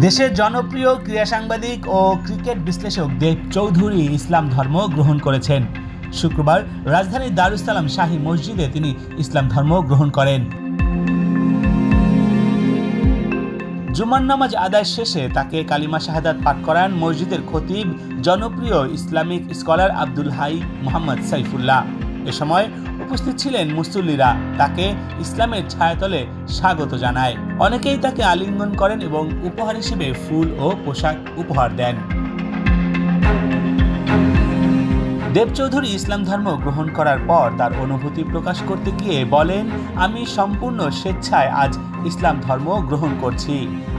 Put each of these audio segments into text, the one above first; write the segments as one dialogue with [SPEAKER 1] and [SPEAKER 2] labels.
[SPEAKER 1] দেশের জনপ্রিয় ক্রীড়া সাংবাদিক ও ক্রিকেট বিশ্লেষক দেব চৌধুরী ইসলাম ধর্ম গ্রহণ করেছেন। শুক্রবার রাজধানীর দারুস সালাম শাহী মসজিদে তিনি ইসলাম ধর্ম গ্রহণ করেন। জুমার নামাজ আদায় শেষে তাকে কালিমা শাহাদাত পাঠ করান মসজিদের খতিব জনপ্রিয় ইসলামিক স্কলার আব্দুল হাই মোহাম্মদ সাইফুল্লাহ। এ সময় উপস্থিত ছিলেন মুসল্লিরা তাকে ইসলামের ছায়াতলে স্বাগত জানায়। অনেকেই তাকে আলিঙ্গন করেন এবং উপহার হিসেবে ফুল ও পোশাক উপহার দেন। দেব চৌধুরী ইসলাম ধর্ম গ্রহণ করার পর তার অনুভূতি প্রকাশ করতে গিয়ে বলেন, আমি সম্পূর্ণ স্বেচ্ছায় আজ ইসলাম ধর্ম গ্রহণ করছি।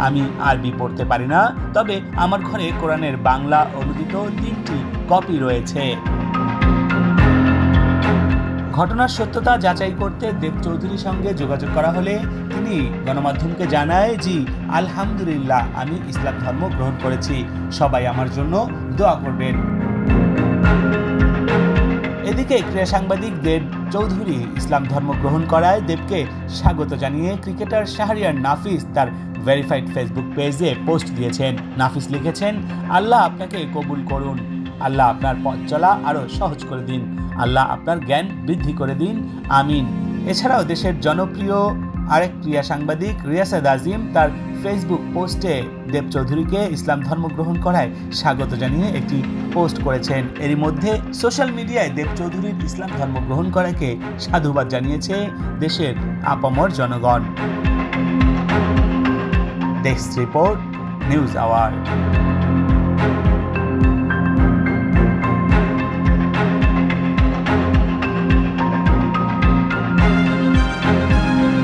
[SPEAKER 1] আমি আরবি পড়তে পারি না, তবে আমার ঘরে কোরআনের বাংলা অনুদিত 3টি কপি রয়েছে। ঘটনার সত্যতা যাচাই করতে দেব চৌধুরীর সঙ্গে যোগাযোগ করা হলে তিনি গণমাধ্যমকে জানায়, জি আলহামদুলিল্লাহ, আমি ইসলাম ধর্ম গ্রহণ করেছি, সবাই আমার জন্য দোয়া করবেন। এদিকে ক্রীড়া সাংবাদিক দেব চৌধুরী ইসলাম ধর্ম গ্রহণ করায় দেবকে স্বাগত জানিয়ে ক্রিকেটার শাহরিয়ার নাফিস তার ভেরিফাইড ফেসবুক পেজে পোস্ট দিয়েছেন। নাফিস লিখেছেন, আল্লাহ আপনাকে কবুল করুন, আল্লাহ আপনার পথ চলা আরও সহজ করে দিন, আল্লাহ আপনার জ্ঞান বৃদ্ধি করে দিন, আমিন। এছাড়াও দেশের জনপ্রিয় আরেক ক্রীড়া সাংবাদিক রিয়াসাদ আজিম তার ফেসবুক পোস্টে দেব চৌধুরীকে ইসলাম ধর্ম গ্রহণ করায় স্বাগত জানিয়ে একটি পোস্ট করেছেন। এরই মধ্যে সোশ্যাল মিডিয়ায় দেব চৌধুরীর ইসলাম ধর্ম গ্রহণ করাকে সাধুবাদ জানিয়েছে দেশের আপামর জনগণ। Desk report, news hour.